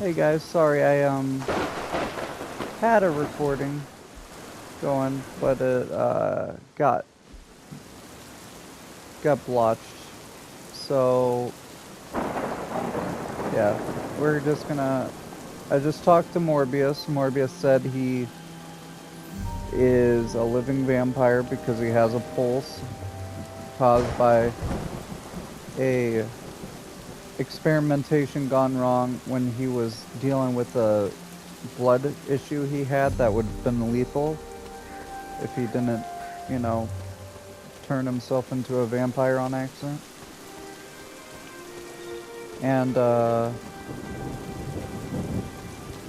Hey guys, sorry I had a recording going, but it got blotched. So yeah, we're just gonna. I just talked to Morbius. Morbius said he is a living vampire because he has a pulse caused by a experimentation gone wrong when he was dealing with a blood issue he had that would have been lethal if he didn't, you know, turn himself into a vampire on accident. And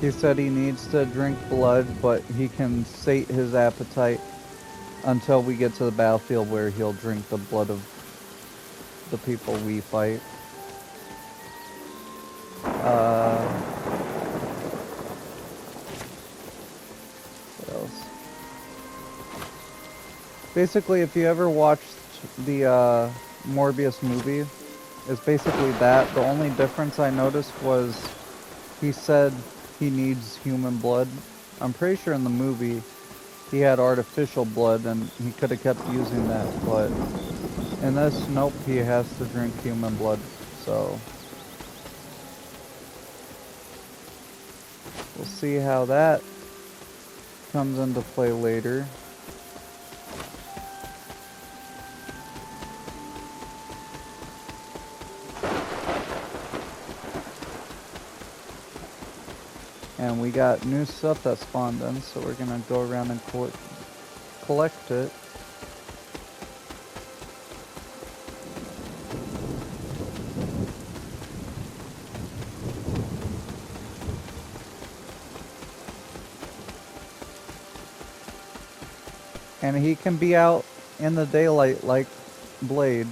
he said he needs to drink blood, but he can sate his appetite until we get to the battlefield where he'll drink the blood of the people we fight. What else? Basically, if you ever watched the Morbius movie, it's basically that. The only difference I noticed was he said he needs human blood. I'm pretty sure in the movie he had artificial blood and he could have kept using that, but in this, nope, he has to drink human blood, so we'll see how that comes into play later. And we got new stuff that spawned in, so we're gonna go around and collect it. And he can be out in the daylight like Blade.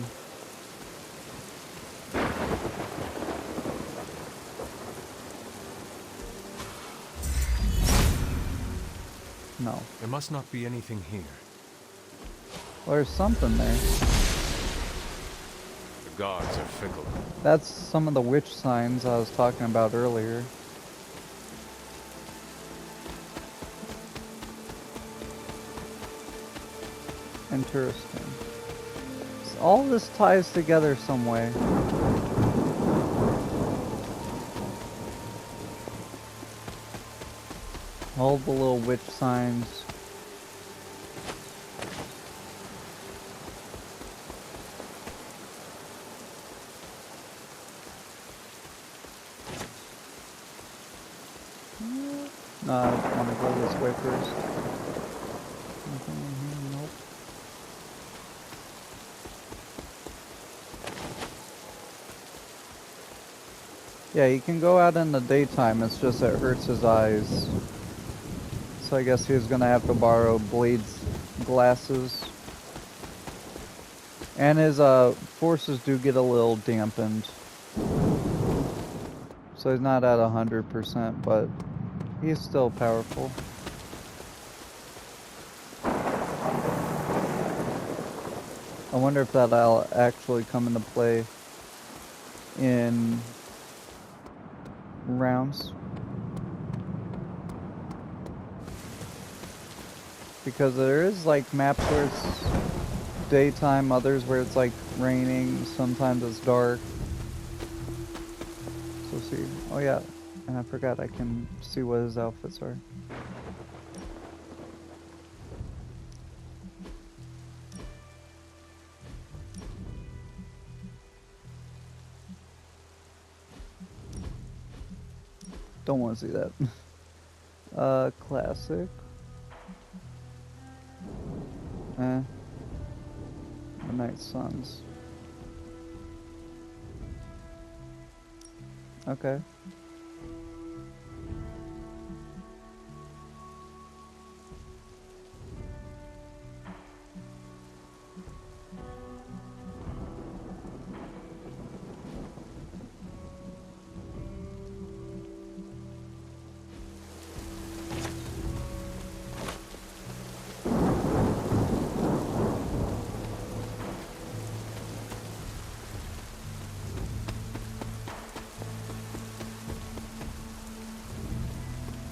No. There must not be anything here. Well, there's something there. The gods are fickle. That's some of the witch signs I was talking about earlier. Interesting. So all this ties together some way. All the little witch signs. No, I want to go this way first. Nothing in here, nope. Yeah, he can go out in the daytime, it's just it hurts his eyes. So I guess he's gonna have to borrow Blade's glasses. And his forces do get a little dampened. So he's not at 100%, but he's still powerful. I wonder if that'll actually come into play in rounds. Because there is like maps where it's daytime, others where it's like raining, sometimes it's dark. So see. Oh yeah, and I forgot I can see what his outfits are. Don't want to see that. Classic. Midnight Suns. Okay.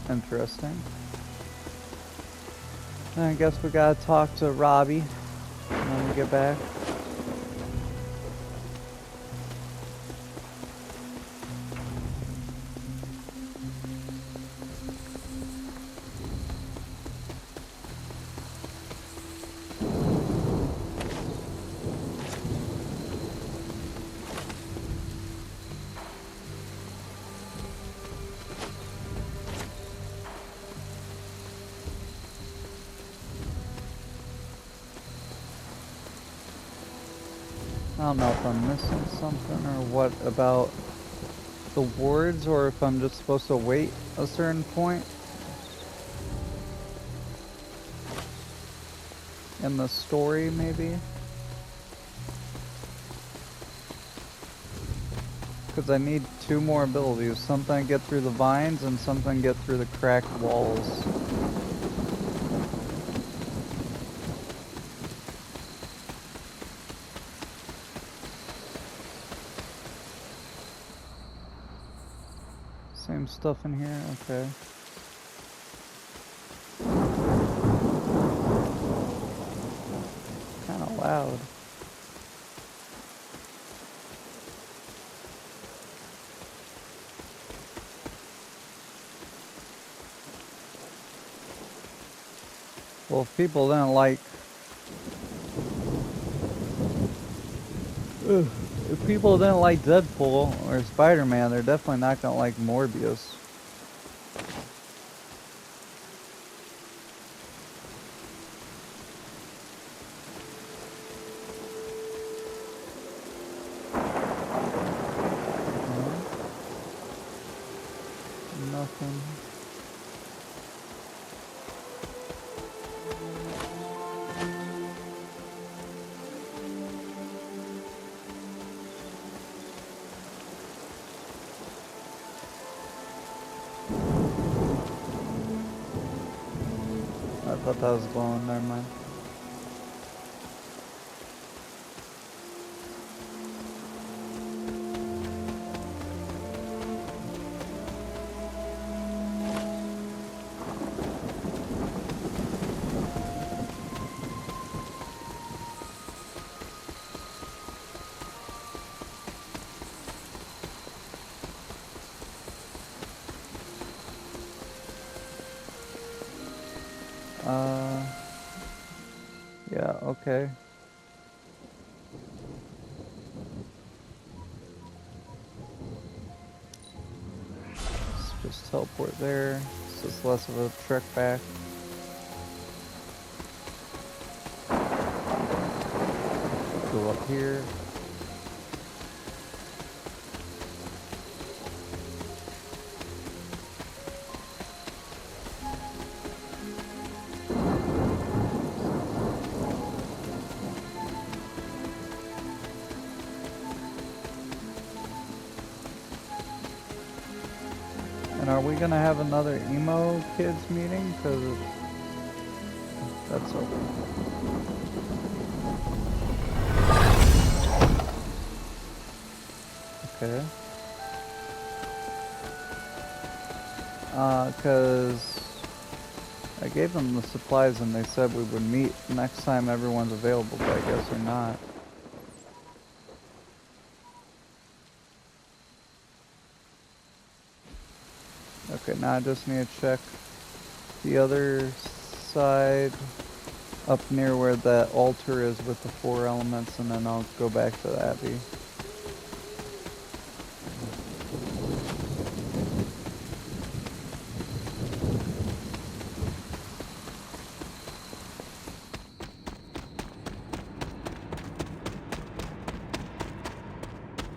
Interesting. And I guess we gotta talk to Robbie when we get back. I don't know if I'm missing something or what about the words, or if I'm just supposed to wait a certain point in the story, maybe. Because I need 2 more abilities. Something to get through the vines and something to get through the cracked walls. Same stuff in here? Okay. Kinda loud. Well, if people didn't like... If people didn't like Deadpool or Spider-Man, they're definitely not gonna like Morbius. Nothing. I thought that was glowing, never mind. Yeah, okay. Let's just teleport there. It's just less of a trek back. Go up here. And are we gonna have another emo kids meeting? Because that's open. Okay. Because I gave them the supplies and they said we would meet next time everyone's available, but I guess they're not. Okay, now I just need to check the other side up near where that altar is with the 4 elements, and then I'll go back to the Abbey.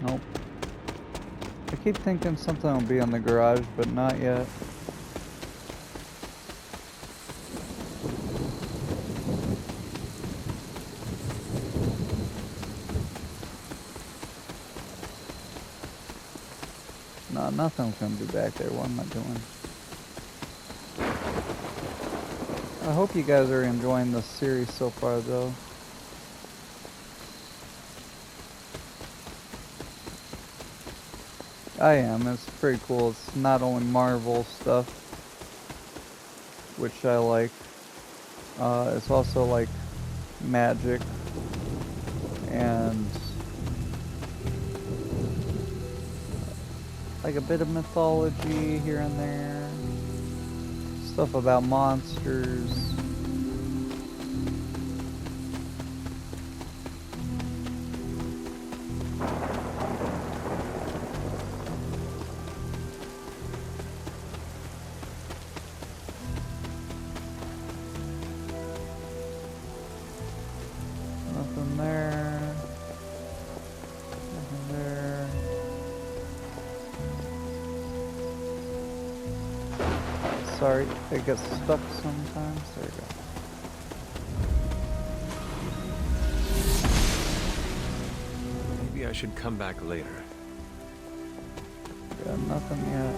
Nope. I keep thinking something will be in the garage, but not yet. No, nothing's gonna be back there. What am I doing? I hope you guys are enjoying this series so far, though. I am. It's pretty cool. It's not only Marvel stuff. which I like. It's also like magic and like a bit of mythology here and there. Stuff about monsters. Nothing there. Nothing there. Sorry, it gets stuck sometimes. There we go. Maybe I should come back later. Got nothing yet.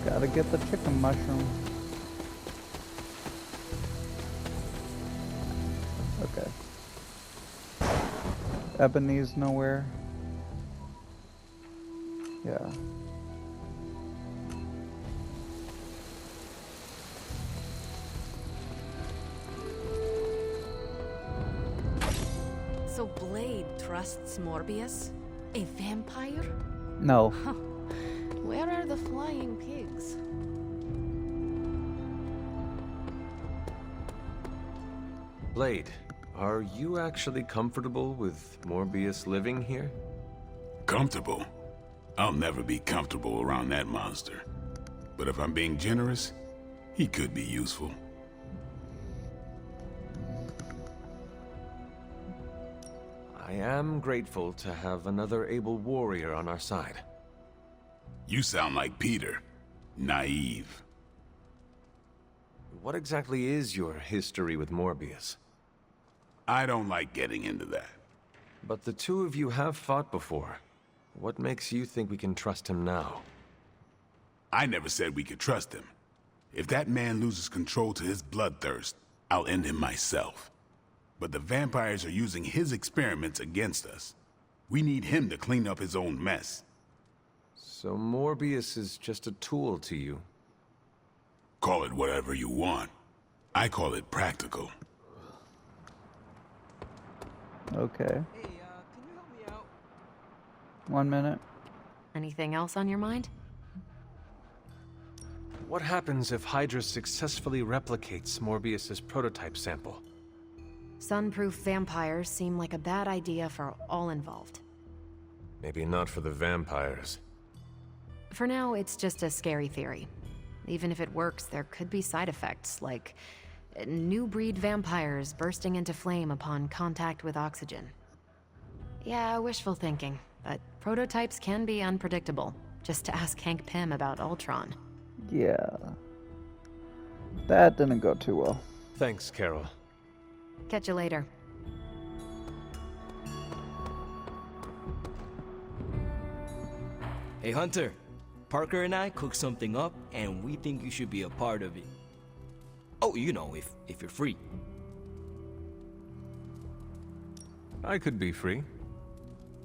Gotta get the chicken mushroom. Okay. Ebony's nowhere. Yeah. So Blade trusts Morbius? A vampire? No. Where are the flying pigs? Blade, are you actually comfortable with Morbius living here? Comfortable? I'll never be comfortable around that monster. But if I'm being generous, he could be useful. I am grateful to have another able warrior on our side. You sound like Peter. Naive. What exactly is your history with Morbius? I don't like getting into that. But the two of you have fought before. What makes you think we can trust him now? I never said we could trust him. If that man loses control to his bloodthirst, I'll end him myself. But the vampires are using his experiments against us. We need him to clean up his own mess. So Morbius is just a tool to you? Call it whatever you want. I call it practical. Okay. Hey, can you help me out? 1 minute. Anything else on your mind? What happens if Hydra successfully replicates Morbius's prototype sample? Sunproof vampires seem like a bad idea for all involved. Maybe not for the vampires. For now, it's just a scary theory. Even if it works, there could be side effects, like new breed vampires bursting into flame upon contact with oxygen. Yeah, wishful thinking, but prototypes can be unpredictable. Just to ask Hank Pym about Ultron. Yeah. That didn't go too well. Thanks, Carol. Catch you later. Hey, Hunter. Parker and I cooked something up, and we think you should be a part of it. Oh, you know, if you're free. I could be free.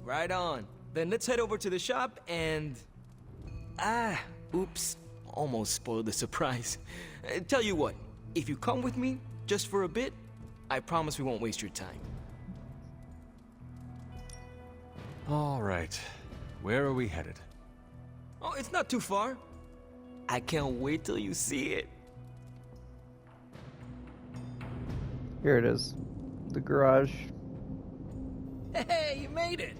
Right on. Then let's head over to the shop and... oops. Almost spoiled the surprise. Tell you what, if you come with me, just for a bit, I promise we won't waste your time. All right. Where are we headed? Oh, it's not too far. I can't wait till you see it. Here it is. The garage. Hey, you made it!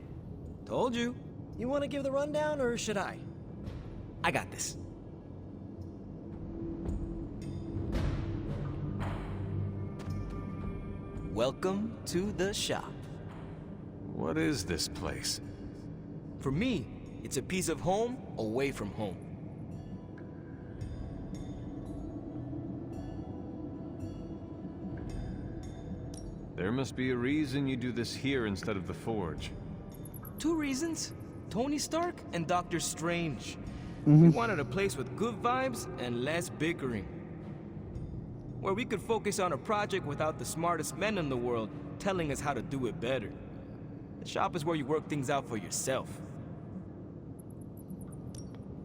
Told you. You want to give the rundown, or should I? I got this. Welcome to the shop. What is this place? For me, it's a piece of home away from home. There must be a reason you do this here instead of the Forge. 2 reasons. Tony Stark and Doctor Strange. We wanted a place with good vibes and less bickering. Where we could focus on a project without the smartest men in the world telling us how to do it better. The shop is where you work things out for yourself.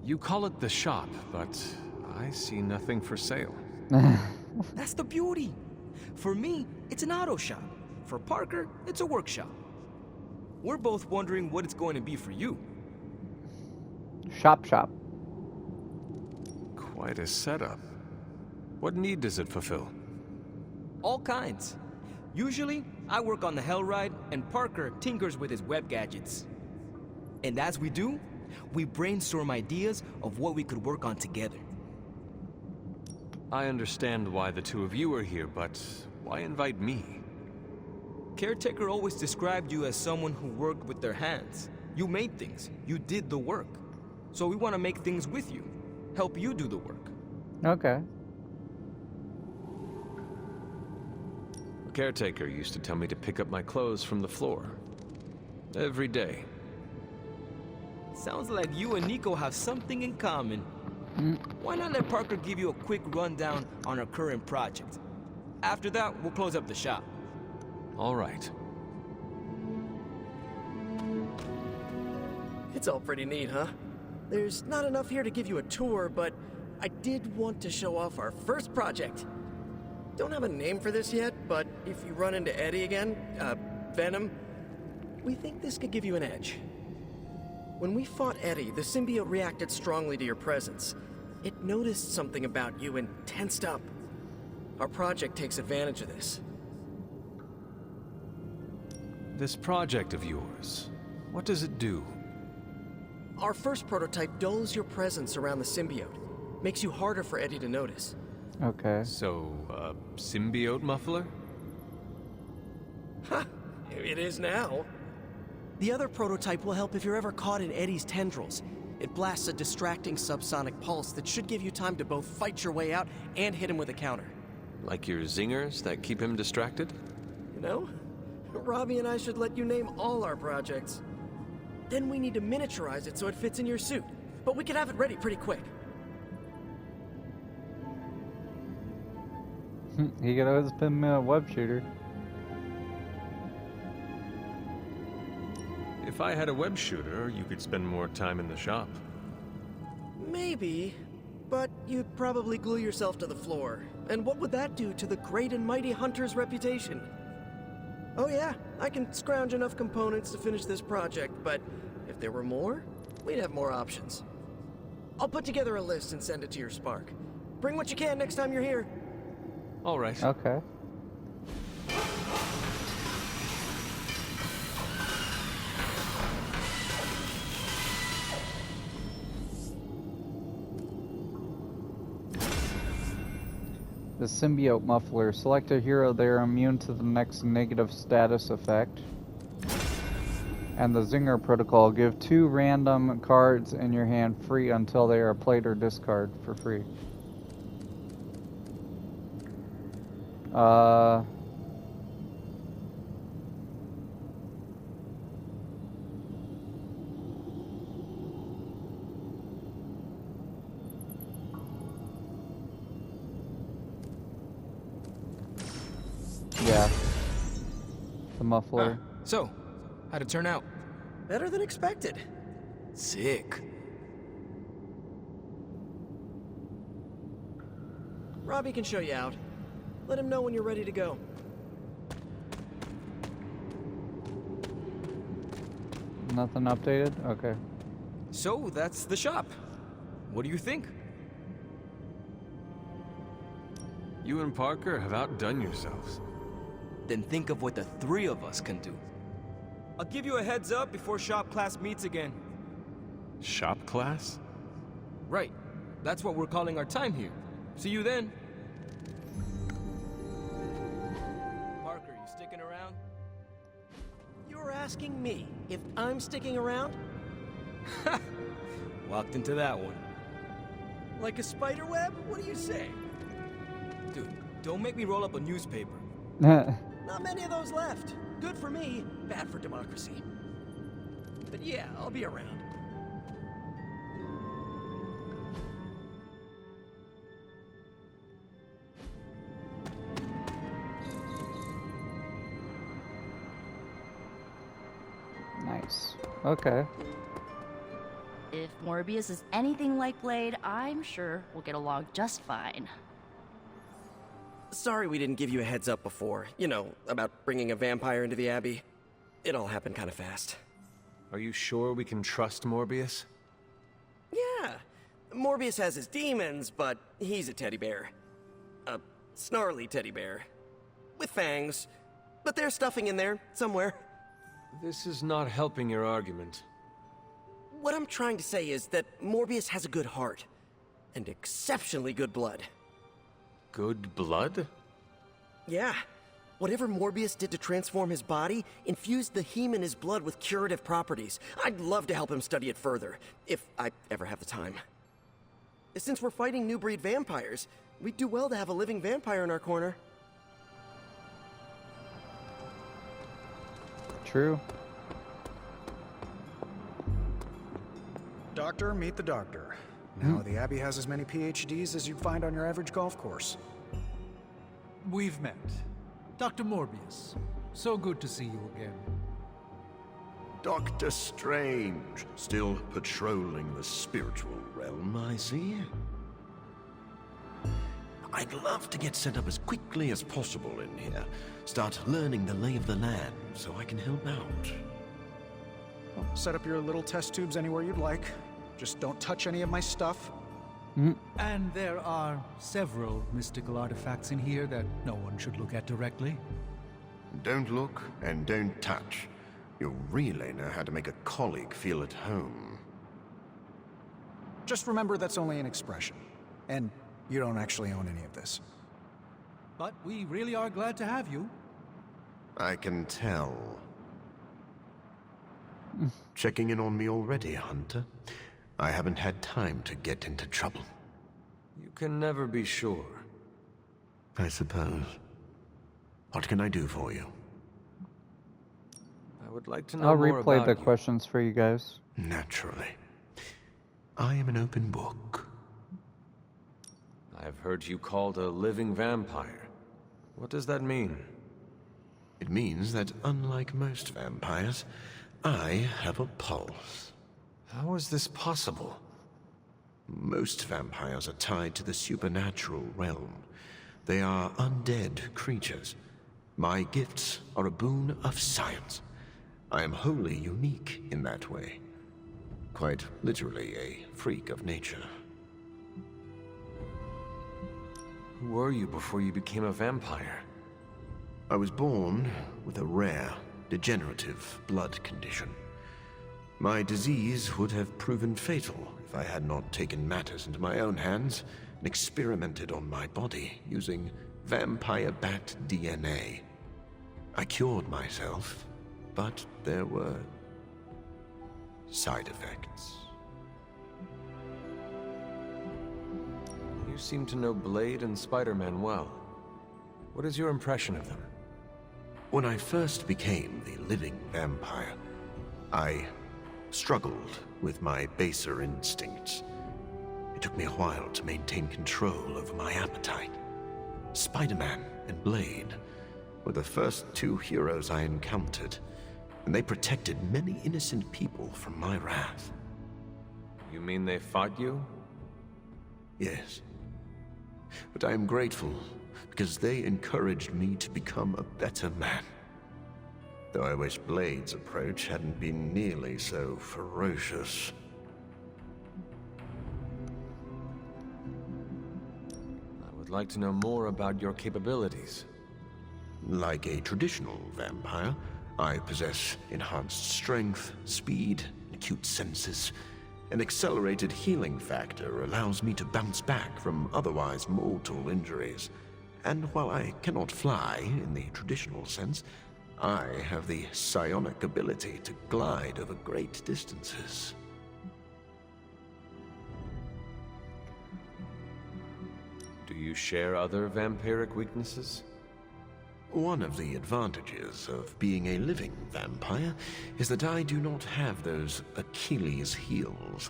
You call it the shop, but I see nothing for sale. That's the beauty. For me, it's an auto shop. For Parker, it's a workshop. We're both wondering what it's going to be for you. Shop. Quite a setup. What need does it fulfill? All kinds. Usually, I work on the Hellride, and Parker tinkers with his web gadgets. And as we do, we brainstorm ideas of what we could work on together. I understand why the two of you are here, but why invite me? Caretaker always described you as someone who worked with their hands. You made things. You did the work. So we want to make things with you. Help you do the work. Okay. The caretaker used to tell me to pick up my clothes from the floor. Every day. Sounds like you and Nico have something in common. Why not let Parker give you a quick rundown on our current project? After that, we'll close up the shop. All right. It's all pretty neat, huh? There's not enough here to give you a tour, but I did want to show off our first project. Don't have a name for this yet, but if you run into Eddie again, Venom, we think this could give you an edge. When we fought Eddie, the symbiote reacted strongly to your presence. It noticed something about you and tensed up. Our project takes advantage of this. This project of yours, what does it do? Our first prototype dulls your presence around the symbiote. Makes you harder for Eddie to notice. Okay. So, symbiote muffler? Ha! It is now. The other prototype will help if you're ever caught in Eddie's tendrils. It blasts a distracting subsonic pulse that should give you time to both fight your way out and hit him with a counter. Like your zingers that keep him distracted? You know, Robbie and I should let you name all our projects. Then we need to miniaturize it so it fits in your suit. But we can have it ready pretty quick. He could always pin me a web shooter. If I had a web shooter, you could spend more time in the shop. Maybe, but you'd probably glue yourself to the floor. And what would that do to the great and mighty Hunter's reputation? Oh yeah, I can scrounge enough components to finish this project, but if there were more, we'd have more options. I'll put together a list and send it to your Spark. Bring what you can next time you're here. All right. Okay. The symbiote muffler. Select a hero. They are immune to the next negative status effect. And the Zinger protocol. Give 2 random cards in your hand free until they are played or discard for free. Yeah. The muffler. So, how'd it turn out? Better than expected. Sick. Robbie can show you out. Let him know when you're ready to go. Nothing updated? Okay. So, that's the shop. What do you think? You and Parker have outdone yourselves. Then think of what the 3 of us can do. I'll give you a heads up before shop class meets again. Shop class? Right. That's what we're calling our time here. See you then. Parker, you sticking around? You're asking me if I'm sticking around? Walked into that one. Like a spider web? What do you say? Dude, don't make me roll up a newspaper. Not many of those left. Good for me, bad for democracy. But yeah, I'll be around. Nice. Okay. If Morbius is anything like Blade, I'm sure we'll get along just fine. Sorry we didn't give you a heads up before. You know, about bringing a vampire into the Abbey. It all happened kind of fast. Are you sure we can trust Morbius? Yeah. Morbius has his demons, but he's a teddy bear. A snarly teddy bear. With fangs. But there's stuffing in there, somewhere. This is not helping your argument. What I'm trying to say is that Morbius has a good heart. And exceptionally good blood. Good blood? Yeah. Whatever Morbius did to transform his body infused the heme in his blood with curative properties. I'd love to help him study it further, if I ever have the time. Since we're fighting new breed vampires, we'd do well to have a living vampire in our corner. True. Doctor, meet the doctor. Now, the Abbey has as many PhDs as you'd find on your average golf course. We've met. Dr. Morbius. So good to see you again. Doctor Strange, still patrolling the spiritual realm, I see. I'd love to get set up as quickly as possible in here. Start learning the lay of the land so I can help out. Set up your little test tubes anywhere you'd like. Just don't touch any of my stuff. And there are several mystical artifacts in here that no one should look at directly. Don't look and don't touch. You'll really know how to make a colleague feel at home. Just remember that's only an expression. And you don't actually own any of this. But we really are glad to have you. I can tell. Checking in on me already, Hunter? I haven't had time to get into trouble. You can never be sure. I suppose. What can I do for you? I would like to know I'll more replay about the you. questions for you guys. Naturally. I am an open book. I've heard you called a living vampire. What does that mean? It means that unlike most vampires, I have a pulse. How is this possible? Most vampires are tied to the supernatural realm. They are undead creatures. My gifts are a boon of science. I am wholly unique in that way. Quite literally a freak of nature. Who were you before you became a vampire? I was born with a rare, degenerative blood condition. My disease would have proven fatal if I had not taken matters into my own hands and experimented on my body using vampire bat DNA. I cured myself, but there were side effects. You seem to know Blade and Spider-Man well. What is your impression of them? When I first became the living vampire, I struggled with my baser instincts. It took me a while to maintain control over my appetite. Spider-Man and Blade were the first two heroes I encountered, and they protected many innocent people from my wrath. You mean they fought you? Yes. But I am grateful because they encouraged me to become a better man. Though I wish Blade's approach hadn't been nearly so ferocious. I would like to know more about your capabilities. Like a traditional vampire, I possess enhanced strength, speed, and acute senses. An accelerated healing factor allows me to bounce back from otherwise mortal injuries. And while I cannot fly in the traditional sense, I have the psionic ability to glide over great distances. Do you share other vampiric weaknesses? One of the advantages of being a living vampire is that I do not have those Achilles heels.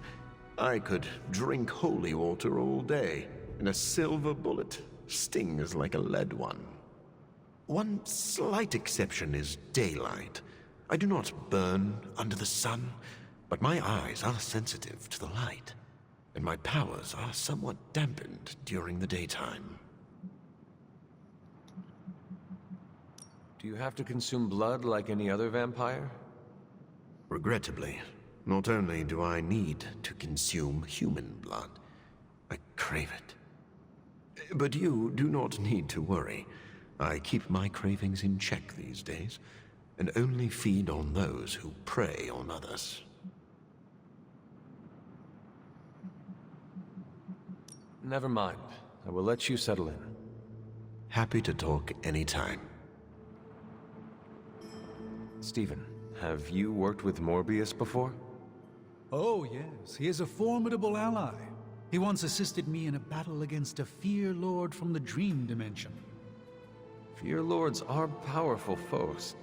I could drink holy water all day, and a silver bullet stings like a lead one. One slight exception is daylight. I do not burn under the sun, but my eyes are sensitive to the light, and my powers are somewhat dampened during the daytime. Do you have to consume blood like any other vampire? Regrettably, not only do I need to consume human blood, I crave it. But you do not need to worry. I keep my cravings in check these days, and only feed on those who prey on others. Never mind. I will let you settle in. Happy to talk anytime. Stephen, have you worked with Morbius before? Oh, yes. He is a formidable ally. He once assisted me in a battle against a Fear Lord from the Dream Dimension. Fear Lords are powerful foes.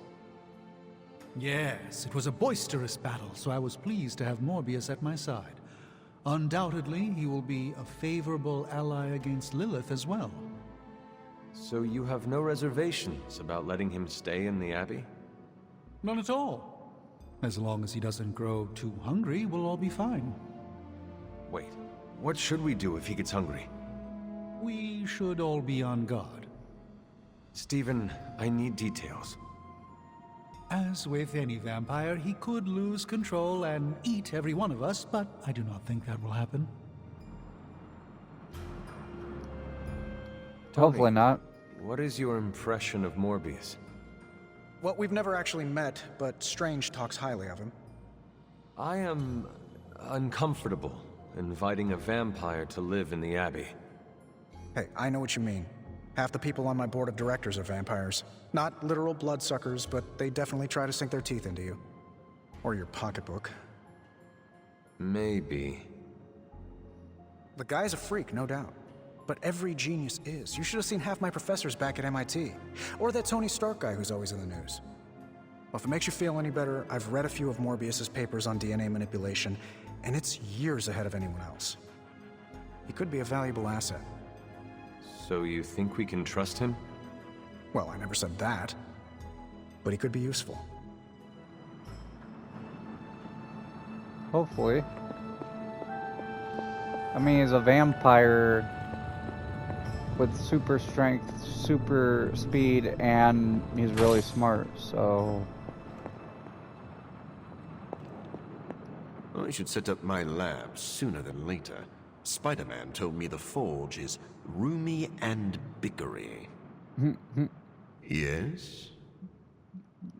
Yes, it was a boisterous battle, so I was pleased to have Morbius at my side. Undoubtedly, he will be a favorable ally against Lilith as well. So you have no reservations about letting him stay in the Abbey? None at all. As long as he doesn't grow too hungry, we'll all be fine. Wait, what should we do if he gets hungry? We should all be on guard. Stephen, I need details. As with any vampire, he could lose control and eat every one of us, but I do not think that will happen. Hopefully not. What is your impression of Morbius? Well, we've never actually met, but Strange talks highly of him. I am uncomfortable inviting a vampire to live in the Abbey. Hey, I know what you mean. Half the people on my board of directors are vampires. Not literal bloodsuckers, but they definitely try to sink their teeth into you. Or your pocketbook. Maybe. The guy's a freak, no doubt. But every genius is. You should have seen half my professors back at MIT. Or that Tony Stark guy who's always in the news. Well, if it makes you feel any better, I've read a few of Morbius's papers on DNA manipulation, and it's years ahead of anyone else. He could be a valuable asset. So you think we can trust him? Well, I never said that. But he could be useful. Hopefully. I mean, he's a vampire with super strength, super speed, and he's really smart, so... I should set up my lab sooner than later. Spider-Man told me the Forge is roomy and bickery. Yes?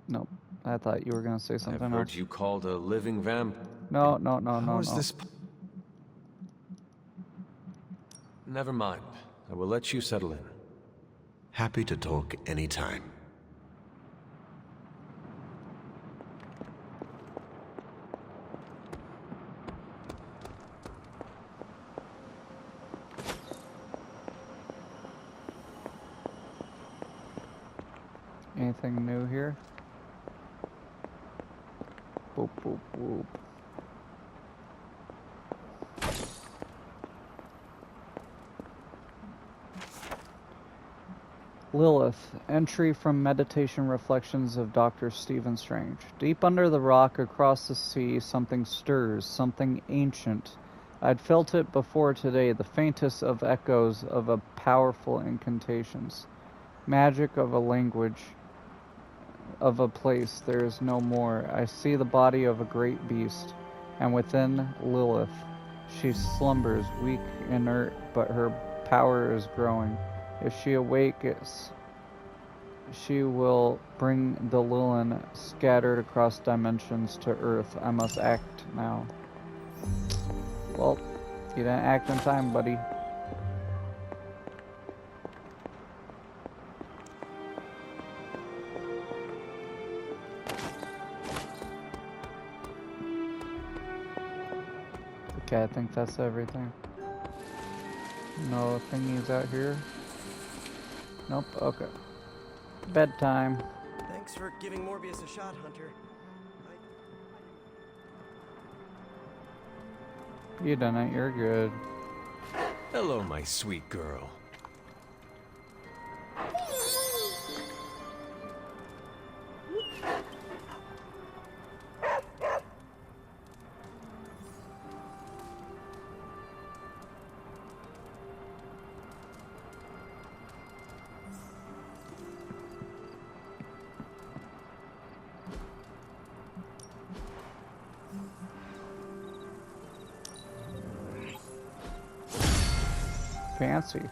Nope. I thought you were gonna say something I've heard else. you called a living vamp. No. How is this? Never mind. I will let you settle in. Happy to talk anytime. Anything new here? Boop, boop, boop. Lilith. Entry from Meditation Reflections of Dr. Stephen Strange. Deep under the rock across the sea, something stirs, something ancient. I'd felt it before today, the faintest of echoes of a powerful incantations. Magic of a language, of a place there is no more. I see the body of a great beast, and within Lilith. She slumbers, weak, inert, but her power is growing. If she awakens, she will bring the Lilin scattered across dimensions to Earth. I must act now. Well, you didn't act in time, buddy. Okay, I think that's everything. No thingies out here. Nope, okay. Bedtime. Thanks for giving Morbius a shot, Hunter. You done it, you're good. Hello, my sweet girl. Fancy.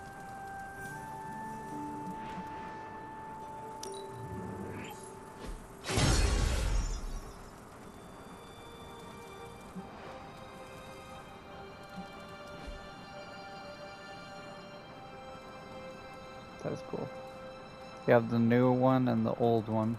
That's cool. You have the new one and the old one.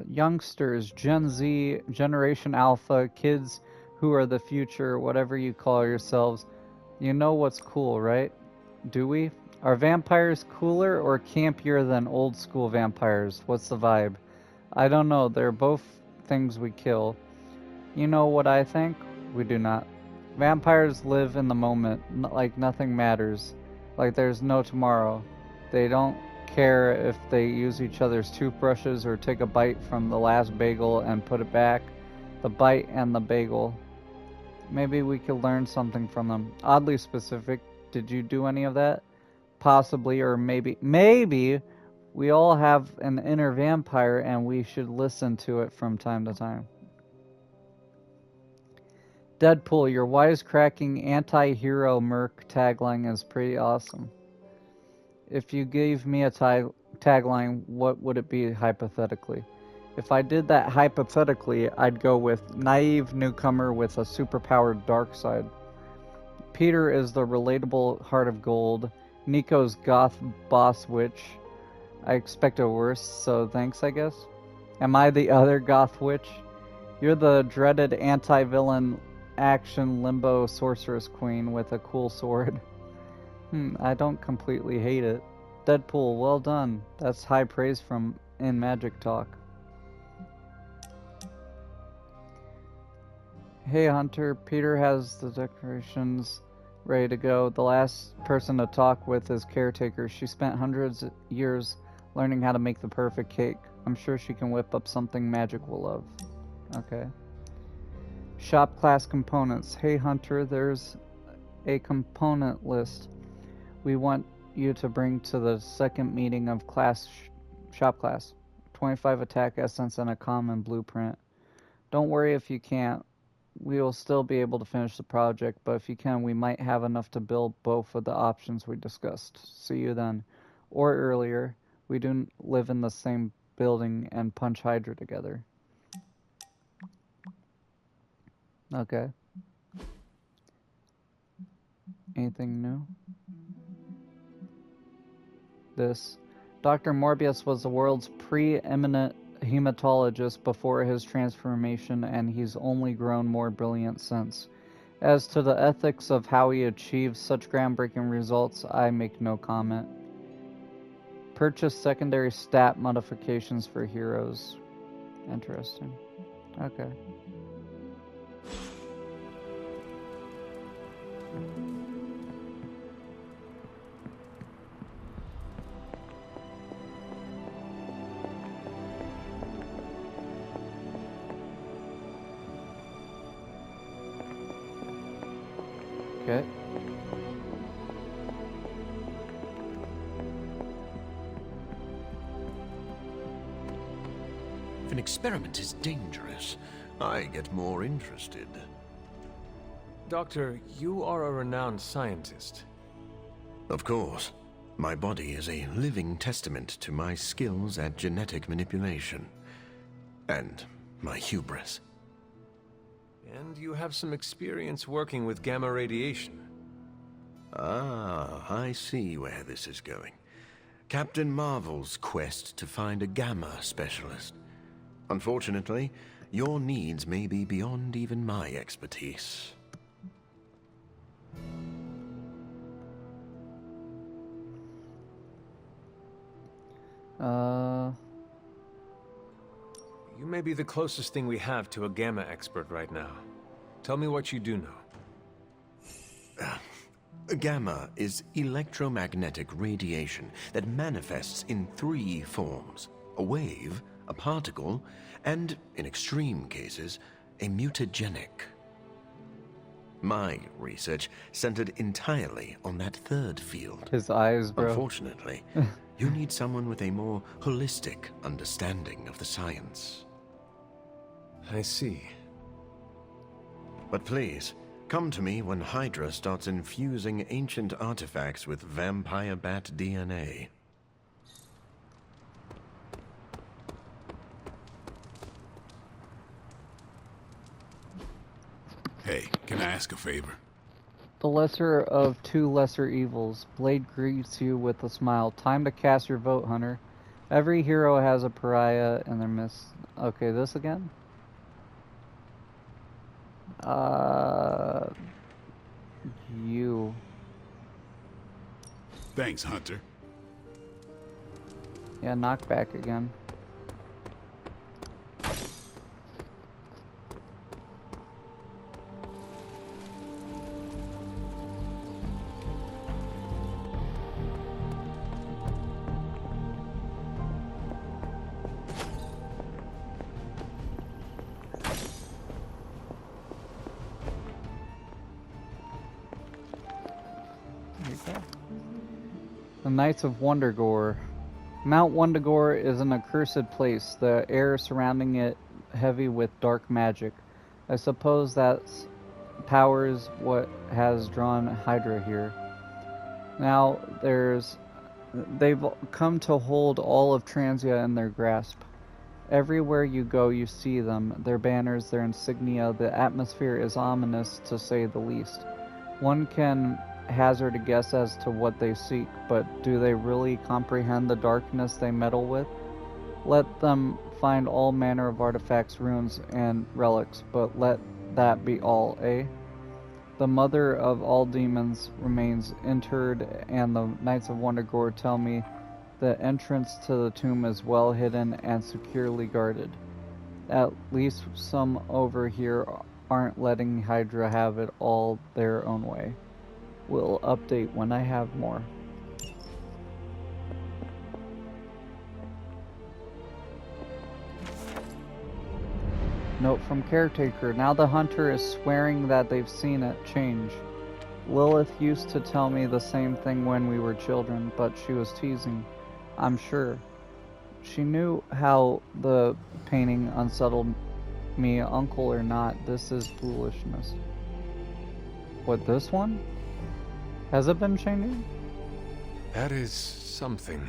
Youngsters, Gen Z, Generation Alpha, kids who are the future, whatever you call yourselves, you know what's cool, right? Do we? Are vampires cooler or campier than old school vampires? What's the vibe? I don't know, they're both things we kill. You know what I think? We do not. Vampires live in the moment, like nothing matters, like there's no tomorrow. They don't care if they use each other's toothbrushes or take a bite from the last bagel and put it back. The bite and the bagel. Maybe we could learn something from them. Oddly specific. Did you do any of that? Possibly, or maybe we all have an inner vampire and we should listen to it from time to time. Deadpool, your wisecracking anti-hero merc tagline is pretty awesome. If you gave me a tagline, what would it be hypothetically? If I did that hypothetically, I'd go with naive newcomer with a superpowered dark side. Peter is the relatable heart of gold. Nico's goth boss witch. I expected worse, so thanks, I guess. Am I the other goth witch? You're the dreaded anti-villain action limbo sorceress queen with a cool sword. I don't completely hate it. Deadpool, well done. That's high praise from In Magic Talk. Hey Hunter, Peter has the decorations ready to go. The last person to talk with is Caretaker. She spent hundreds of years learning how to make the perfect cake. I'm sure she can whip up something Magic will love. Okay. Shop class components. Hey Hunter, there's a component list we want you to bring to the second meeting of shop class. 25 attack essence and a common blueprint. Don't worry if you can't. We will still be able to finish the project, but if you can, we might have enough to build both of the options we discussed. See you then. Or earlier. We do live in the same building and punch Hydra together. Okay. Anything new? This. Dr. Morbius was the world's preeminent hematologist before his transformation, and he's only grown more brilliant since. As to the ethics of how he achieved such groundbreaking results, I make no comment. Purchase secondary stat modifications for heroes. Interesting. Okay. Okay. If an experiment is dangerous, I get more interested. Doctor, you are a renowned scientist. Of course. My body is a living testament to my skills at genetic manipulation. And my hubris. And you have some experience working with gamma radiation. Ah, I see where this is going. Captain Marvel's quest to find a gamma specialist. Unfortunately, your needs may be beyond even my expertise. You may be the closest thing we have to a gamma expert right now. Tell me what you do know. Gamma is electromagnetic radiation that manifests in 3 forms: a wave, a particle, and, in extreme cases, a mutagenic. My research centered entirely on that third field. His eyes, bro. Unfortunately, you need someone with a more holistic understanding of the science. I see. But please, come to me when Hydra starts infusing ancient artifacts with vampire bat DNA. Hey, can I ask a favor? The lesser of 2 lesser evils. Blade greets you with a smile. Time to cast your vote, Hunter. Every hero has a pariah in their midst. Okay, this again? You. Thanks, Hunter. Yeah, knockback again. The Knights of Wundagore. Mount Wundagore is an accursed place, the air surrounding it heavy with dark magic. I suppose that's powers what has drawn Hydra here. Now, they've come to hold all of Transia in their grasp. Everywhere you go, you see them, their banners, their insignia. The atmosphere is ominous, to say the least. One can hazard a guess as to what they seek, but do they really comprehend the darkness they meddle with? Let them find all manner of artifacts, runes, and relics, but let that be all, eh? The mother of all demons remains interred, and the Knights of Wundagore tell me the entrance to the tomb is well hidden and securely guarded. At least some over here aren't letting Hydra have it all their own way. We'll update when I have more. Note from Caretaker. Now the Hunter is swearing that they've seen it change. Lilith used to tell me the same thing when we were children, but she was teasing, I'm sure. She knew how the painting unsettled me, uncle or not. This is foolishness. What, this one? Has it been changing? That is something.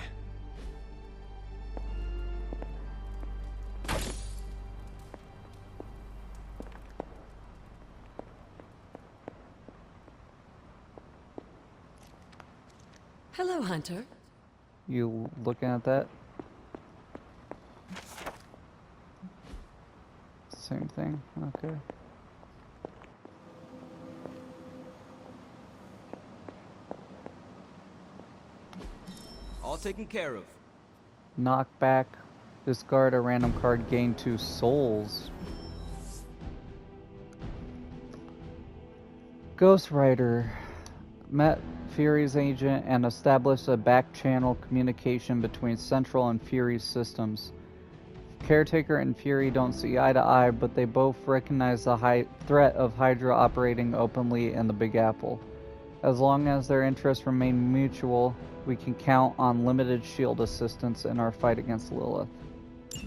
Hello, Hunter. You looking at that? Same thing, okay. All taken care of. Knockback. Discard a random card, gain 2 souls. Ghost Rider. Met Fury's agent and established a back-channel communication between Central and Fury's systems. Caretaker and Fury don't see eye to eye, but they both recognize the threat of Hydra operating openly in the Big Apple. As long as their interests remain mutual, we can count on limited shield assistance in our fight against Lilith.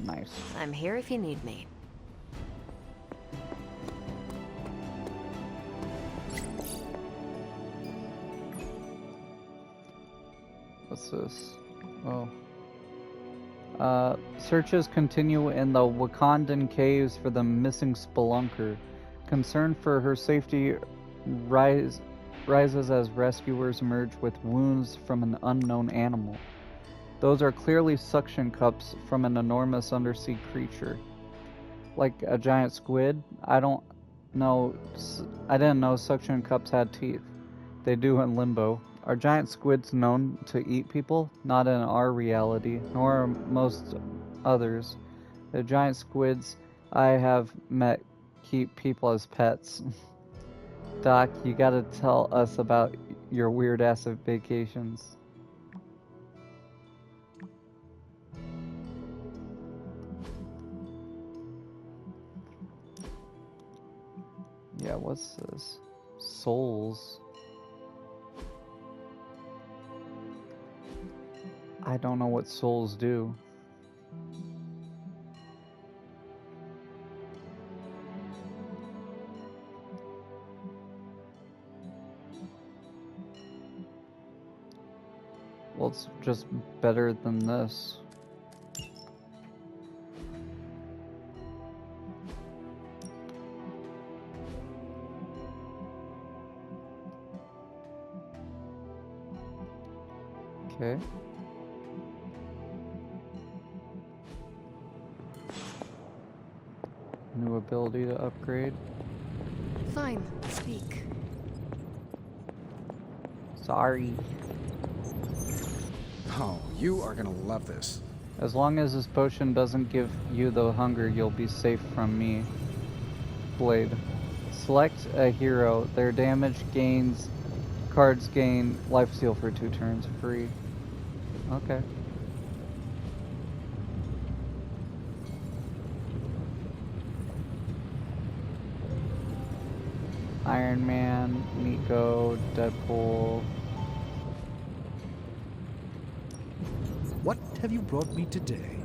Nice. I'm here if you need me. What's this? Oh. Searches continue in the Wakandan caves for the missing spelunker. Concern for her safety rises as rescuers emerge with wounds from an unknown animal. Those are clearly suction cups from an enormous undersea creature. Like a giant squid? I didn't know suction cups had teeth. They do in Limbo. Are giant squids known to eat people? Not in our reality, nor most others. The giant squids I have met keep people as pets. Doc, you gotta tell us about your weird ass vacations. Yeah, what's this? Souls. I don't know what souls do. Well, it's just better than this. Okay. New ability to upgrade. Fine, speak. Sorry. Oh, you are gonna love this. As long as this potion doesn't give you the hunger, you'll be safe from me. Blade. Select a hero. Their damage gains, cards gain lifesteal for 2 turns free. Okay. Iron Man, Nico, Deadpool. What have you brought me today?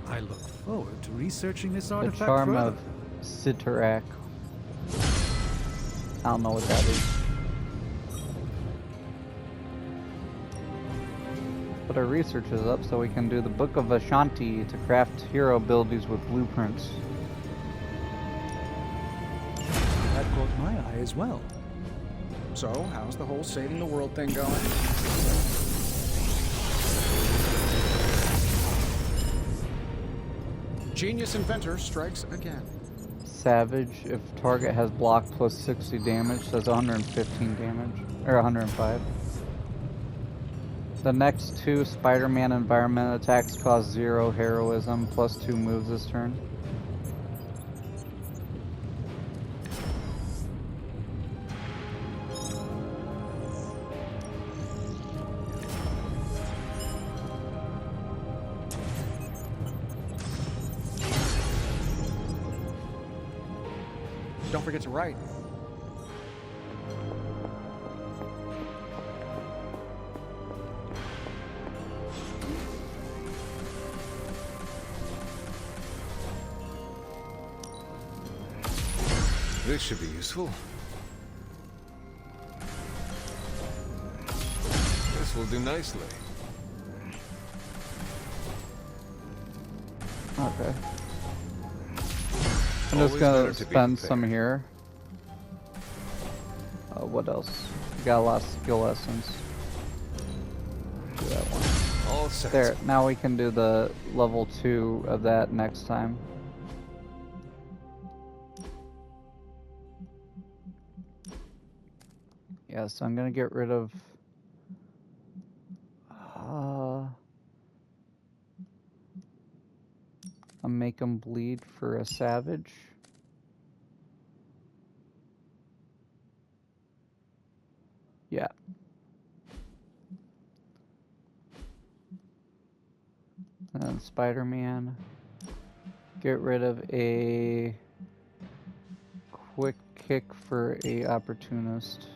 I look forward to researching this The artifact charm further. of Sitarak. I don't know what that is. But our research is up so we can do the Book of Ashanti to craft hero abilities with blueprints. That caught my eye as well. So, how's the whole saving the world thing going? Genius inventor strikes again. Savage, if target has block plus 60 damage, does 115 damage. Or 105. The next 2 Spider-Man environment attacks cost 0 heroism, plus 2 moves this turn. Don't forget to write. This should be useful. This will do nicely. Okay. I'm Always just better gonna to be spend some prepared. here. What else? Got a lot of skill essence. Do that one. All set. There, now we can do the level 2 of that next time. Yeah, so I'm gonna get rid of I'll make them bleed for a savage. Yeah. And then Spider-Man. Get rid of a quick kick for a opportunist.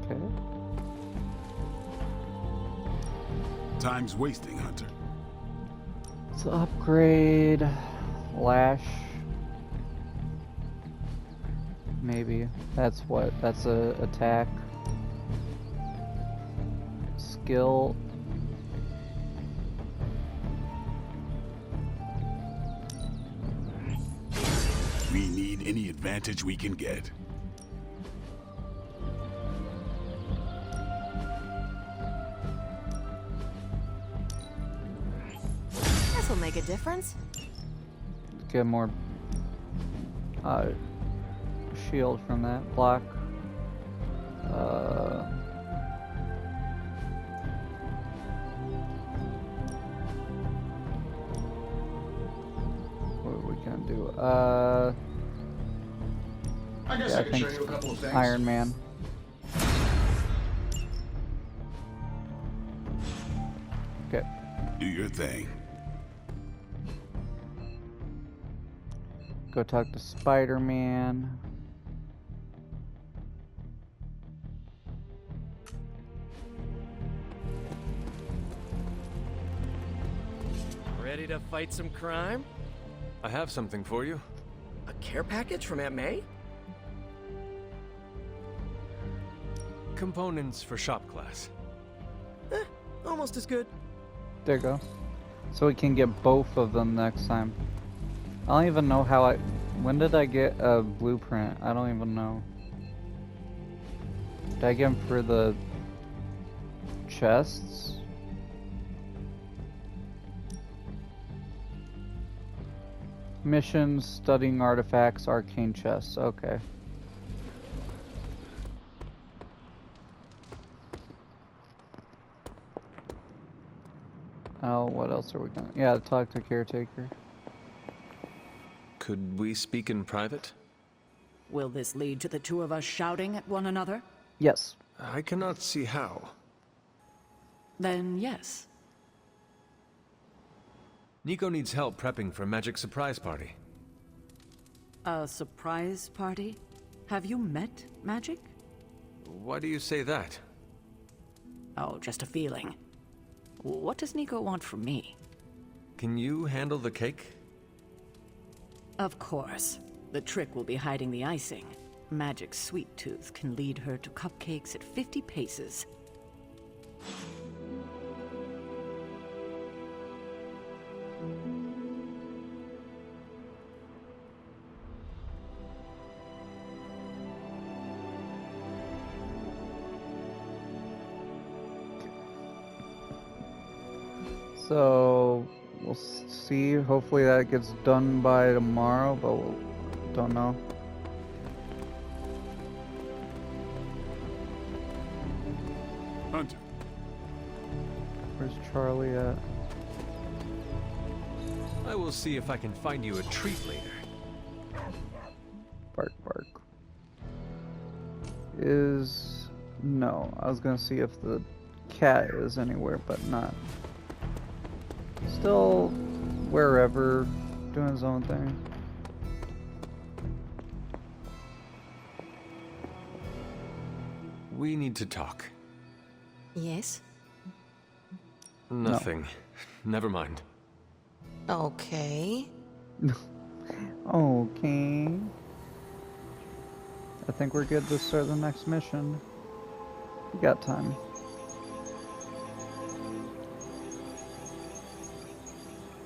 Okay. Time's wasting, Hunter. So upgrade Lash. Maybe. That's what? That's a attack. Skill. We need any advantage we can get. This will make a difference. Get more shield from that block. What are we gonna do? I guess Yeah, I I can think show you a couple of things. Iron Man. Okay. Do your thing. Go talk to Spider-Man. Ready to fight some crime? I have something for you. A care package from Aunt May? Components for shop class. Almost as good. There you go. So we can get both of them next time. I don't even know how when did I get a blueprint? I don't even know. Did I get them for the chests? Missions, studying artifacts, arcane chests. Okay. Oh, what else are we gonna? Yeah, talk to caretaker. Could we speak in private? Will this lead to the two of us shouting at one another? Yes. I cannot see how. Then yes. Nico needs help prepping for Magic Surprise Party. A surprise party? Have you met Magic? Why do you say that? Oh, just a feeling. What does Nico want from me? Can you handle the cake? Of course. The trick will be hiding the icing. Magic's sweet tooth can lead her to cupcakes at 50 paces. So we'll see. Hopefully that gets done by tomorrow, but we'll don't know. Hunter, Where's Charlie at? I will see if I can find you a treat later. Bark, bark. No, I was gonna see if the cat is anywhere, but not. Still wherever, doing his own thing. We need to talk. Yes? Nothing. Never mind. Okay. Okay. I think we're good to start the next mission. We got time.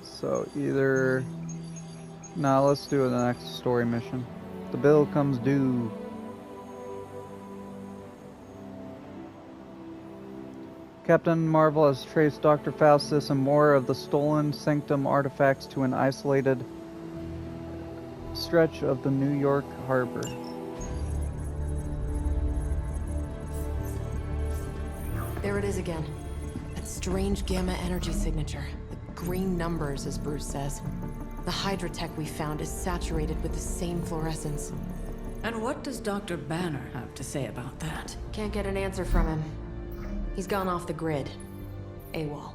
So either... Nah, let's do the next story mission. The bill comes due. Captain Marvel has traced Dr. Faustus and more of the stolen Sanctum artifacts to an isolated stretch of the New York harbor. There it is again. That strange gamma energy signature. The green numbers, as Bruce says. The Hydra tech we found is saturated with the same fluorescence. And what does Dr. Banner have to say about that? Can't get an answer from him. He's gone off the grid. AWOL.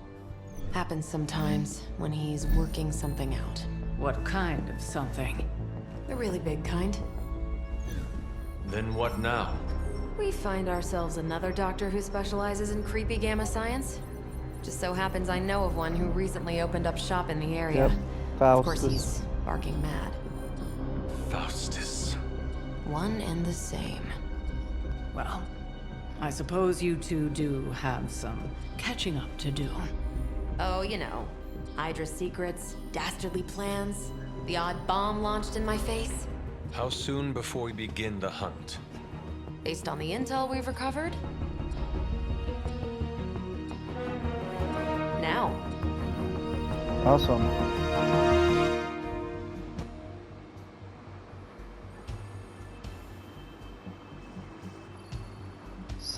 Happens sometimes when he's working something out. What kind of something? The really big kind. Then what now? We find ourselves another doctor who specializes in creepy gamma science. Just so happens I know of one who recently opened up shop in the area. Yep, Of course Faustus. he's barking mad. Faustus. One and the same. Well, I suppose you two do have some catching up to do. Oh, you know. Hydra secrets, dastardly plans, the odd bomb launched in my face. How soon before we begin the hunt? Based on the intel we've recovered? Now. Awesome.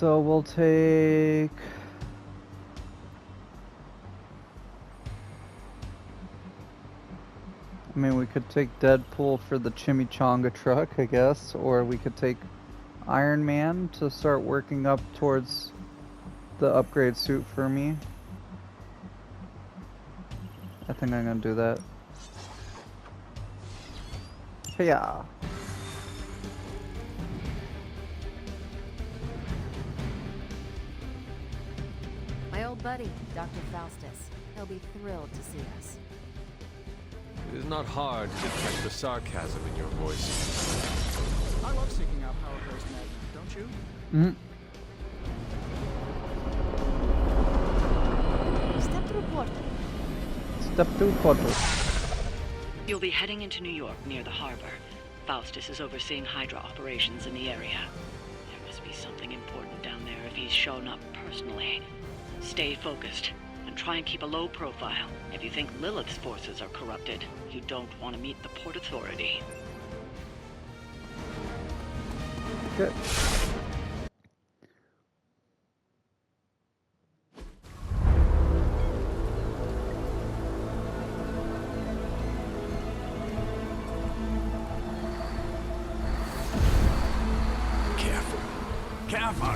So we'll take... I mean, we could take Deadpool for the chimichanga truck, I guess, or we could take Iron Man to start working up towards the upgrade suit for me. I think I'm gonna do that. Yeah. My old buddy, Dr. Faustus. He'll be thrilled to see us. It is not hard to detect the sarcasm in your voice. I love seeking out power burst magnet, don't you? Step through portal. Step through portal. You'll be heading into New York near the harbor. Faustus is overseeing Hydra operations in the area. There must be something important down there if he's shown up personally. Stay focused and try and keep a low profile. If you think Lilith's forces are corrupted, you don't want to meet the Port Authority. Good. Careful.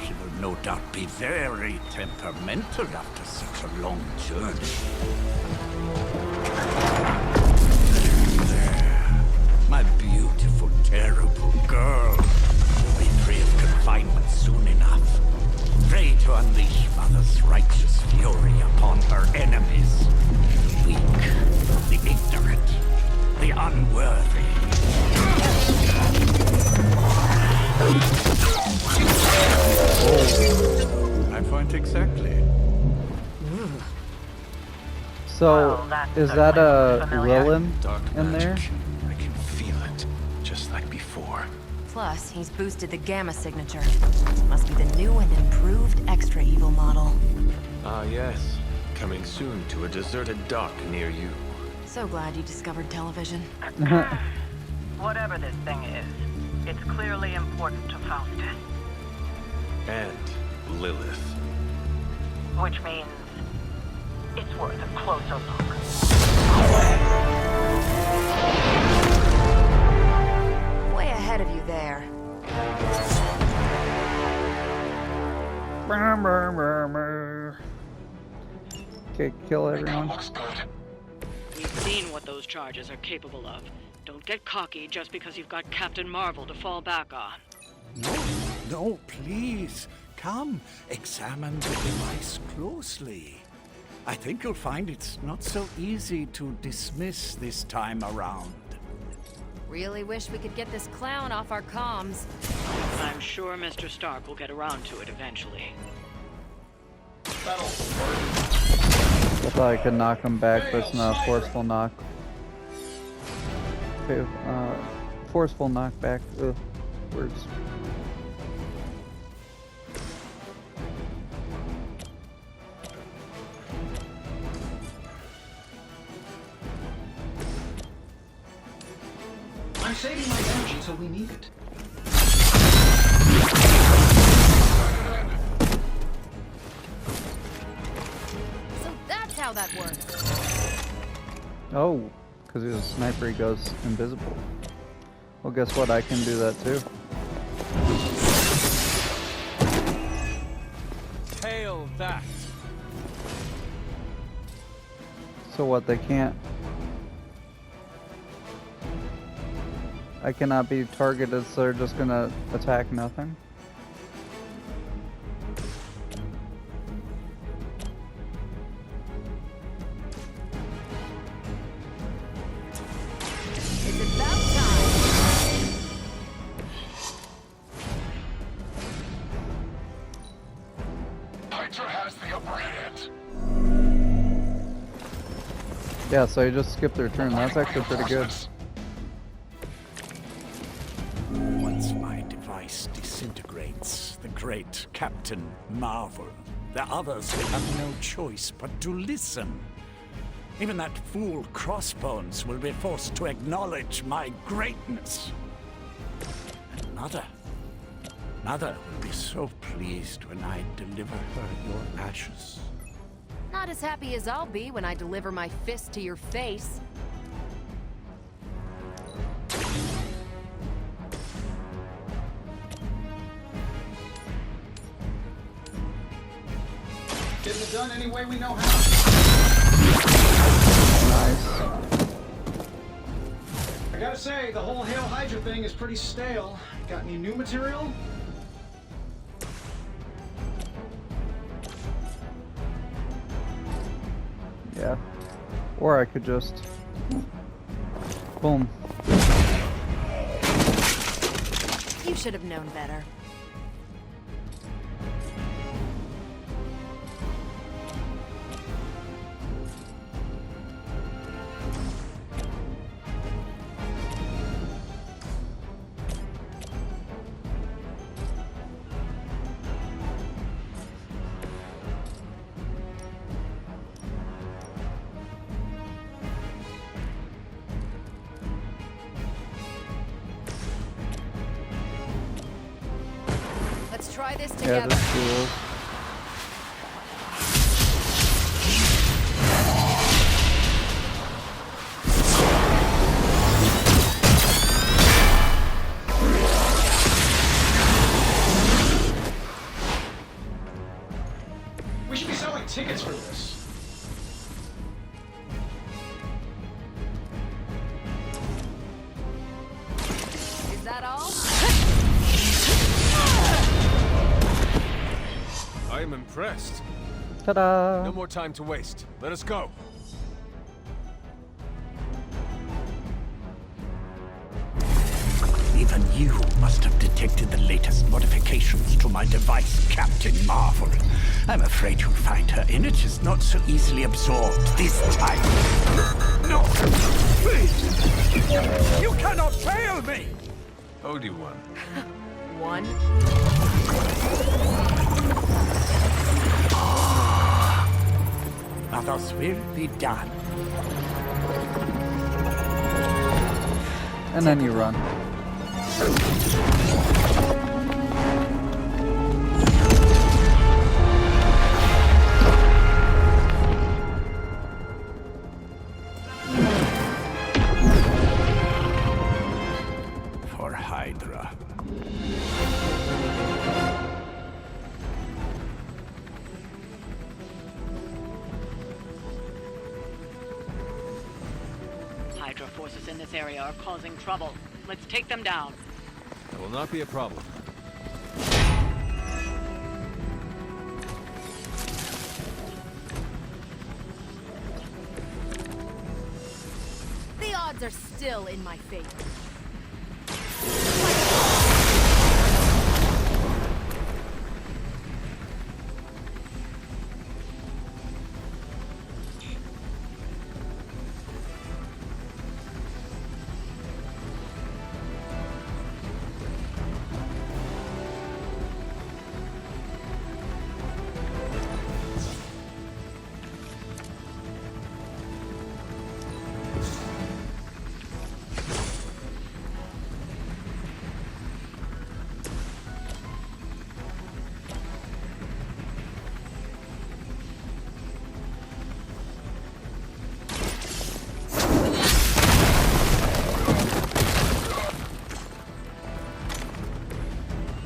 She will no doubt be very temperamental after such a long journey. There. My beautiful, terrible girl will be free of confinement soon enough. Pray to unleash Mother's righteous fury upon her enemies. The weak, the ignorant, the unworthy. My point exactly. So, is that a Lilin Dark in there? magic. I can feel it, just like before. Plus, he's boosted the gamma signature. Must be the new and improved extra evil model. Ah, yes. Coming soon to a deserted dock near you. So glad you discovered television. Whatever this thing is, it's clearly important to Faustus. And Lilith. Which means it's worth a closer look. Way ahead of you there. Okay, kill everyone. We've seen what those charges are capable of. Don't get cocky just because you've got Captain Marvel to fall back on. No, please. Come, examine the device closely. I think you'll find it's not so easy to dismiss this time around. Really wish we could get this clown off our comms. I'm sure Mr. Stark will get around to it eventually. I thought I could knock him back, but it's not a forceful knock. Okay, forceful knockback. Ugh, words. I'm saving my energy so we need it. So that's how that works. Oh, because he's a sniper, he goes invisible. Well, guess what? I can do that too. Hail that! So what? They can't. I cannot be targeted, so they're just gonna attack nothing. It's about time. Hydra has the upper hand. Yeah, so you just skip their turn. That's actually pretty good. Once my device disintegrates, the great Captain Marvel, the others will have no choice but to listen. Even that fool Crossbones will be forced to acknowledge my greatness. And Mother, Mother will be so pleased when I deliver her your ashes. Not as happy as I'll be when I deliver my fist to your face. Getting it done any way we know how. Nice. I gotta say, the whole Hail Hydra thing is pretty stale. Got any new material? Yeah. Or I could just... Boom. You should have known better. Let's try this Yeah, together. that's cool. We should be selling tickets for this. Is that all? I am impressed. Ta-da! No more time to waste. Let us go. Even you must have detected the latest modifications to my device, Captain Marvel. I'm afraid you'll find her energy not so easily absorbed this time. No! Please! You cannot fail me! Obi-Wan. One. Others will be done. And then you run. For Hydra. Hydra forces in this area are causing trouble. Let's take them down. That will not be a problem. The odds are still in my favor.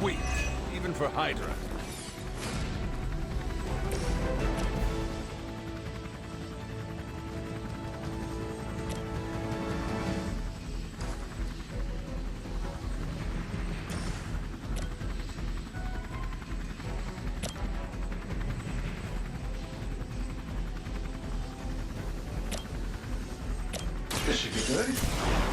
Weak, even for Hydra. This should be good.